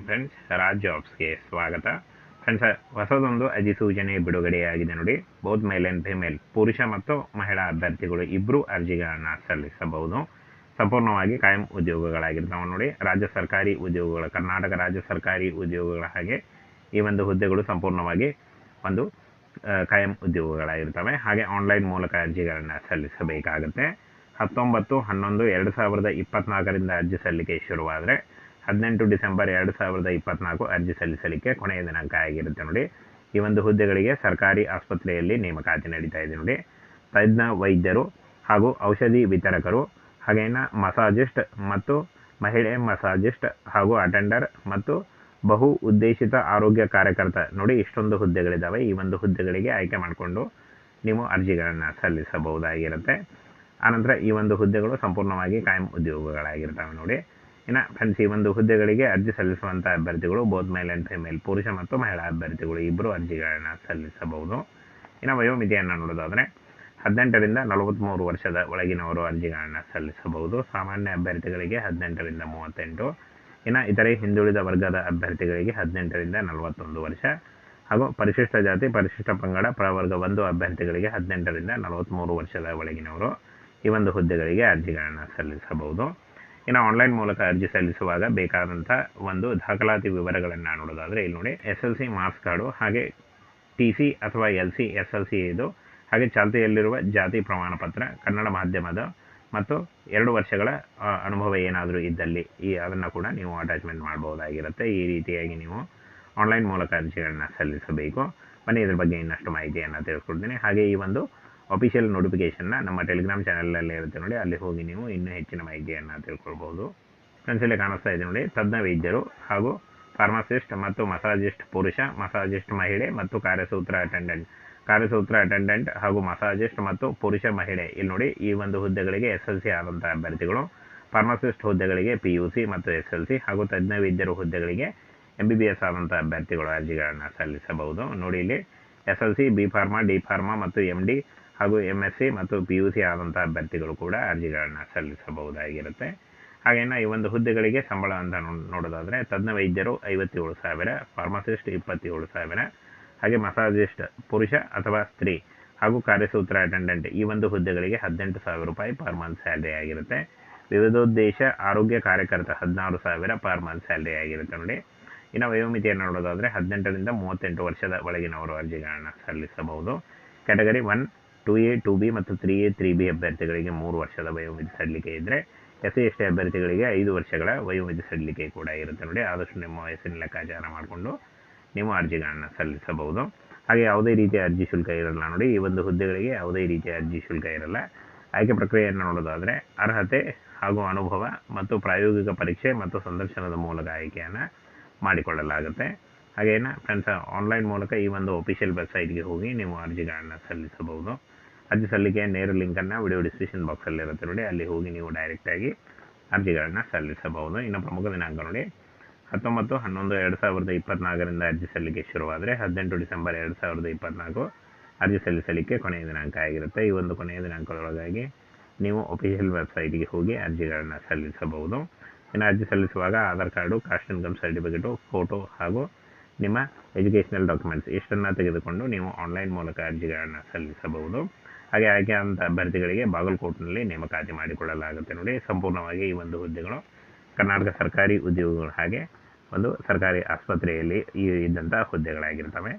Friends, Raj ಜಾಬ್ಸ್ಗೆ ಸ್ವಾಗತ. Friends, ಹೊಸದೊಂದು ಅಧಿಸೂಚನೆ ಬಿಡುಗಡೆಯಾಗಿದೆ ನೋಡಿ. ಬೋತ್ ಮೇಲ್ ಆ್ಯಂಡ್ ಫಿಮೇಲ್, ಪುರುಷ ಮತ್ತು ಮಹಿಳಾ ಅಭ್ಯರ್ಥಿಗಳು ಇಬ್ಬರು ಅರ್ಜಿಗಳನ್ನು ಸಲ್ಲಿಸಬಹುದು. ಸಂಪೂರ್ಣವಾಗಿ ಕಾಯಂ ಉದ್ಯೋಗಗಳಾಗಿರ್ತಾವೆ ನೋಡಿ. ರಾಜ್ಯ ಸರ್ಕಾರಿ ಉದ್ಯೋಗಗಳು, ಕರ್ನಾಟಕ ರಾಜ್ಯ ಸರ್ಕಾರಿ ಉದ್ಯೋಗಗಳ ಹಾಗೆ ಈ ಒಂದು ಹುದ್ದೆಗಳು ಸಂಪೂರ್ಣವಾಗಿ ಒಂದು ಕಾಯಂ ಉದ್ಯೋಗಗಳಾಗಿರ್ತವೆ. ಹಾಗೆ ಆನ್ಲೈನ್ ಮೂಲಕ ಅರ್ಜಿಗಳನ್ನು ಸಲ್ಲಿಸಬೇಕಾಗುತ್ತೆ. 19/11/2024 ಅರ್ಜಿ ಸಲ್ಲಿಕೆ ಶುರುವಾದರೆ 18 ಡಿಸೆಂಬರ್ 2024 ಅರ್ಜಿ ಸಲ್ಲಿಸಲಿಕ್ಕೆ ಕೊನೆಯ ದಿನಾಂಕ ಆಗಿರುತ್ತೆ ನೋಡಿ. ಈ ಒಂದು ಹುದ್ದೆಗಳಿಗೆ ಸರ್ಕಾರಿ ಆಸ್ಪತ್ರೆಯಲ್ಲಿ ನೇಮಕಾತಿ ನಡೀತಾ ಇದೆ ನೋಡಿ. ತಜ್ಞ ವೈದ್ಯರು ಹಾಗೂ ಔಷಧಿ ವಿತರಕರು, ಹಾಗೇನ ಮಸಾಜಿಸ್ಟ್ ಮತ್ತು ಮಹಿಳೆ ಮಸಾಜಿಸ್ಟ್ ಹಾಗೂ ಅಟೆಂಡರ್ ಮತ್ತು ಬಹು ಉದ್ದೇಶಿತ ಆರೋಗ್ಯ ಕಾರ್ಯಕರ್ತ ನೋಡಿ. ಇಷ್ಟೊಂದು ಹುದ್ದೆಗಳಿದ್ದಾವೆ. ಈ ಒಂದು ಹುದ್ದೆಗಳಿಗೆ ಆಯ್ಕೆ ಮಾಡಿಕೊಂಡು ನೀವು ಅರ್ಜಿಗಳನ್ನು ಸಲ್ಲಿಸಬಹುದಾಗಿರುತ್ತೆ. ಆನಂತರ ಈ ಒಂದು ಹುದ್ದೆಗಳು ಸಂಪೂರ್ಣವಾಗಿ ಕಾಯಂ ಉದ್ಯೋಗಗಳಾಗಿರ್ತವೆ ನೋಡಿ. ಇನ್ನು ಫ್ರೆಂಡ್ಸ್, ಈ ಒಂದು ಹುದ್ದೆಗಳಿಗೆ ಅರ್ಜಿ ಸಲ್ಲಿಸುವಂಥ ಅಭ್ಯರ್ಥಿಗಳು ಬೋತ್ ಮೇಲ್ ಆ್ಯಂಡ್ ಫಿಮೇಲ್, ಪುರುಷ ಮತ್ತು ಮಹಿಳಾ ಅಭ್ಯರ್ಥಿಗಳು ಇಬ್ಬರು ಅರ್ಜಿಗಳನ್ನು ಸಲ್ಲಿಸಬಹುದು. ಇನ್ನು ವಯೋಮಿತಿಯನ್ನು ನೋಡೋದಾದರೆ 18ರಿಂದ 43 ವರ್ಷದ ಒಳಗಿನವರು ಅರ್ಜಿಗಳನ್ನು ಸಲ್ಲಿಸಬಹುದು. ಸಾಮಾನ್ಯ ಅಭ್ಯರ್ಥಿಗಳಿಗೆ 18ರಿಂದ 38, ಇನ್ನು ಇತರೆ ಹಿಂದುಳಿದ ವರ್ಗದ ಅಭ್ಯರ್ಥಿಗಳಿಗೆ 18ರಿಂದ 41 ವರ್ಷ, ಹಾಗೂ ಪರಿಶಿಷ್ಟ ಜಾತಿ, ಪರಿಶಿಷ್ಟ ಪಂಗಡ, ಪ್ರವರ್ಗ 1 ಅಭ್ಯರ್ಥಿಗಳಿಗೆ 18ರಿಂದ 43 ವರ್ಷದ ಒಳಗಿನವರು ಈ ಒಂದು ಹುದ್ದೆಗಳಿಗೆ ಅರ್ಜಿಗಳನ್ನು ಸಲ್ಲಿಸಬಹುದು. ಇನ್ನು ಆನ್ಲೈನ್ ಮೂಲಕ ಅರ್ಜಿ ಸಲ್ಲಿಸುವಾಗ ಬೇಕಾದಂಥ ಒಂದು ದಾಖಲಾತಿ ವಿವರಗಳನ್ನು ನೋಡೋದಾದರೆ ಇಲ್ಲಿ ನೋಡಿ. SLC ಮಾರ್ಕ್ಸ್ ಕಾರ್ಡು, ಹಾಗೆ TC ಅಥವಾ LC, SLC ಇದು, ಹಾಗೆ ಚಾಲ್ತಿಯಲ್ಲಿರುವ ಜಾತಿ ಪ್ರಮಾಣ ಪತ್ರ, ಕನ್ನಡ ಮಾಧ್ಯಮದ ಮತ್ತು 2 ವರ್ಷಗಳ ಅನುಭವ ಏನಾದರೂ ಇದ್ದಲ್ಲಿ ಅದನ್ನು ಕೂಡ ನೀವು ಅಟ್ಯಾಚ್ಮೆಂಟ್ ಮಾಡಬಹುದಾಗಿರುತ್ತೆ. ಈ ರೀತಿಯಾಗಿ ನೀವು ಆನ್ಲೈನ್ ಮೂಲಕ ಅರ್ಜಿಗಳನ್ನ ಸಲ್ಲಿಸಬೇಕು. ಬನ್ನಿ ಇದ್ರ ಬಗ್ಗೆ ಇನ್ನಷ್ಟು ಮಾಹಿತಿಯನ್ನು ತಿಳಿಸ್ಕೊಡ್ತೀನಿ. ಹಾಗೆ ಈ ಒಂದು ಅಫಿಷಿಯಲ್ ನೋಟಿಫಿಕೇಷನ್ನ ನಮ್ಮ ಟೆಲಿಗ್ರಾಮ್ ಚಾನಲಲ್ಲಿ ಇರುತ್ತೆ ನೋಡಿ. ಅಲ್ಲಿ ಹೋಗಿ ನೀವು ಇನ್ನೂ ಹೆಚ್ಚಿನ ಮಾಹಿತಿಯನ್ನು ತಿಳ್ಕೊಳ್ಬೋದು. ಫ್ರೆಂಡ್ಸ್, ಇಲ್ಲಿ ಕಾಣಿಸ್ತಾ ಇದೆ ನೋಡಿ. ತಜ್ಞ ವೈದ್ಯರು ಹಾಗೂ ಫಾರ್ಮಸಿಸ್ಟ್ ಮತ್ತು ಮಸಾಜಿಸ್ಟ್ ಪುರುಷ, ಮಸಾಜಿಸ್ಟ್ ಮಹಿಳೆ ಮತ್ತು ಕಾರ್ಯಸೂತ್ರ ಅಟೆಂಡೆಂಟ್ ಹಾಗೂ ಮಸಾಜಿಸ್ಟ್ ಮತ್ತು ಪುರುಷ ಮಹಿಳೆ ಇಲ್ಲಿ ನೋಡಿ. ಈ ಒಂದು ಹುದ್ದೆಗಳಿಗೆ SLC ಆದಂಥ ಅಭ್ಯರ್ಥಿಗಳು, ಫಾರ್ಮಸಿಸ್ಟ್ ಹುದ್ದೆಗಳಿಗೆ PUC ಮತ್ತು SLC, ಹಾಗೂ ತಜ್ಞ ವೈದ್ಯರು ಹುದ್ದೆಗಳಿಗೆ MBBS ಆದಂಥ ಅಭ್ಯರ್ಥಿಗಳು ಅರ್ಜಿಗಳನ್ನು ಸಲ್ಲಿಸಬಹುದು ನೋಡಿ. ಇಲ್ಲಿ SLC, B pharma, D pharma ಮತ್ತು MD ಹಾಗೂ MSc ಮತ್ತು PUC ಆದಂಥ ಅಭ್ಯರ್ಥಿಗಳು ಕೂಡ ಅರ್ಜಿಗಳನ್ನು ಸಲ್ಲಿಸಬಹುದಾಗಿರುತ್ತೆ. ಹಾಗೇನ ಈ ಒಂದು ಹುದ್ದೆಗಳಿಗೆ ಸಂಬಳ ಅಂತ ನೋಡೋದಾದರೆ ತಜ್ಞ ವೈದ್ಯರು 57,000, ಫಾರ್ಮಸಿಸ್ಟ್ 27,000, ಹಾಗೆ ಮಸಾಜಿಸ್ಟ್ ಪುರುಷ ಅಥವಾ ಸ್ತ್ರೀ ಹಾಗೂ ಕಾರ್ಯಸೂತ್ರ ಅಟೆಂಡೆಂಟ್ ಈ ಒಂದು ಹುದ್ದೆಗಳಿಗೆ 18,000 ರೂಪಾಯಿ ಪರ್ ಮಂತ್ ಸ್ಯಾಲ್ರಿ ಆಗಿರುತ್ತೆ. ವಿವಿಧೋದ್ದೇಶ ಆರೋಗ್ಯ ಕಾರ್ಯಕರ್ತ 16,000 ಪರ್ ಮಂತ್ ಸ್ಯಾಲ್ರಿ ಆಗಿರುತ್ತೆ ನೋಡಿ. ಇನ್ನು ವಯೋಮಿತಿಯನ್ನು ನೋಡೋದಾದರೆ 18ರಿಂದ 38 ವರ್ಷದ ಒಳಗಿನವರು ಅರ್ಜಿಗಳನ್ನು ಸಲ್ಲಿಸಬಹುದು. ಕ್ಯಾಟಗರಿ 1, 2A, 2B ಮತ್ತು 3A, 3B ಅಭ್ಯರ್ಥಿಗಳಿಗೆ 3 ವರ್ಷದ ವಯೋಮಿತಿ ಸಡಿಲಿಕೆ ಇದ್ದರೆ, SC ST ಅಭ್ಯರ್ಥಿಗಳಿಗೆ 5 ವರ್ಷಗಳ ವಯೋಮಿತಿ ಸಡಿಲಿಕೆ ಕೂಡ ಇರುತ್ತೆ ನೋಡಿ. ಆದಷ್ಟು ನಿಮ್ಮ ವಯಸ್ಸಿನ ಲೆಕ್ಕಾಚಾರ ಮಾಡಿಕೊಂಡು ನೀವು ಅರ್ಜಿಗಳನ್ನು ಸಲ್ಲಿಸಬಹುದು. ಹಾಗೆ ಯಾವುದೇ ರೀತಿಯ ಅರ್ಜಿ ಶುಲ್ಕ ಇರಲ್ಲ ನೋಡಿ. ಈ ಒಂದು ಹುದ್ದೆಗಳಿಗೆ ಯಾವುದೇ ರೀತಿಯ ಅರ್ಜಿ ಶುಲ್ಕ ಇರಲ್ಲ. ಆಯ್ಕೆ ಪ್ರಕ್ರಿಯೆಯನ್ನು ನೋಡೋದಾದರೆ ಅರ್ಹತೆ ಹಾಗೂ ಅನುಭವ ಮತ್ತು ಪ್ರಾಯೋಗಿಕ ಪರೀಕ್ಷೆ ಮತ್ತು ಸಂದರ್ಶನದ ಮೂಲಕ ಆಯ್ಕೆಯನ್ನು ಮಾಡಿಕೊಳ್ಳಲಾಗುತ್ತೆ. ಹಾಗೇನ ಫ್ರೆಂಡ್ಸ್, ಆನ್ಲೈನ್ ಮೂಲಕ ಈ ಒಂದು ಅಫಿಷಿಯಲ್ ವೆಬ್ಸೈಟ್ಗೆ ಹೋಗಿ ನೀವು ಅರ್ಜಿಗಳನ್ನು ಸಲ್ಲಿಸಬಹುದು. ಅರ್ಜಿ ಸಲ್ಲಿಕೆಯ ನೇರ ಲಿಂಕನ್ನು ವಿಡಿಯೋ ಡಿಸ್ಕ್ರಿಪ್ಷನ್ ಬಾಕ್ಸಲ್ಲಿ ಇರುತ್ತೆ ನೋಡಿ. ಅಲ್ಲಿ ಹೋಗಿ ನೀವು ಡೈರೆಕ್ಟಾಗಿ ಅರ್ಜಿಗಳನ್ನು ಸಲ್ಲಿಸಬಹುದು. ಇನ್ನು ಪ್ರಮುಖ ದಿನಾಂಕ ನೋಡಿ. 19/11/2024 ಅರ್ಜಿ ಸಲ್ಲಿಕೆ ಶುರುವಾದರೆ 18 ಡಿಸೆಂಬರ್ 2024 ಅರ್ಜಿ ಸಲ್ಲಿಸಲಿಕ್ಕೆ ಕೊನೆಯ ದಿನಾಂಕ ಆಗಿರುತ್ತೆ. ಈ ಒಂದು ಕೊನೆಯ ದಿನಾಂಕದೊಳಗಾಗಿ ನೀವು ಅಫಿಷಿಯಲ್ ವೆಬ್ಸೈಟ್ಗೆ ಹೋಗಿ ಅರ್ಜಿಗಳನ್ನು ಸಲ್ಲಿಸಬಹುದು. ಇನ್ನು ಅರ್ಜಿ ಸಲ್ಲಿಸುವಾಗ Aadhaar card, caste income certificate, photo ಹಾಗೂ ನಿಮ್ಮ ಎಜುಕೇಷನಲ್ ಡಾಕ್ಯುಮೆಂಟ್ಸ್ ಇಷ್ಟನ್ನು ತೆಗೆದುಕೊಂಡು ನೀವು ಆನ್ಲೈನ್ ಮೂಲಕ ಅರ್ಜಿಗಳನ್ನು ಸಲ್ಲಿಸಬಹುದು. ಹಾಗೆ ಆಯ್ಕೆಯಾದಂಥ ಅಭ್ಯರ್ಥಿಗಳಿಗೆ ಬಾಗಲಕೋಟ್ನಲ್ಲಿ ನೇಮಕಾತಿ ಮಾಡಿಕೊಳ್ಳಲಾಗುತ್ತೆ ನೋಡಿ. ಸಂಪೂರ್ಣವಾಗಿ ಈ ಒಂದು ಹುದ್ದೆಗಳು ಕರ್ನಾಟಕ ಸರ್ಕಾರಿ ಉದ್ಯೋಗಗಳು ಹಾಗೆ ಒಂದು ಸರ್ಕಾರಿ ಆಸ್ಪತ್ರೆಯಲ್ಲಿ ಇದ್ದಂಥ ಹುದ್ದೆಗಳಾಗಿರ್ತವೆ.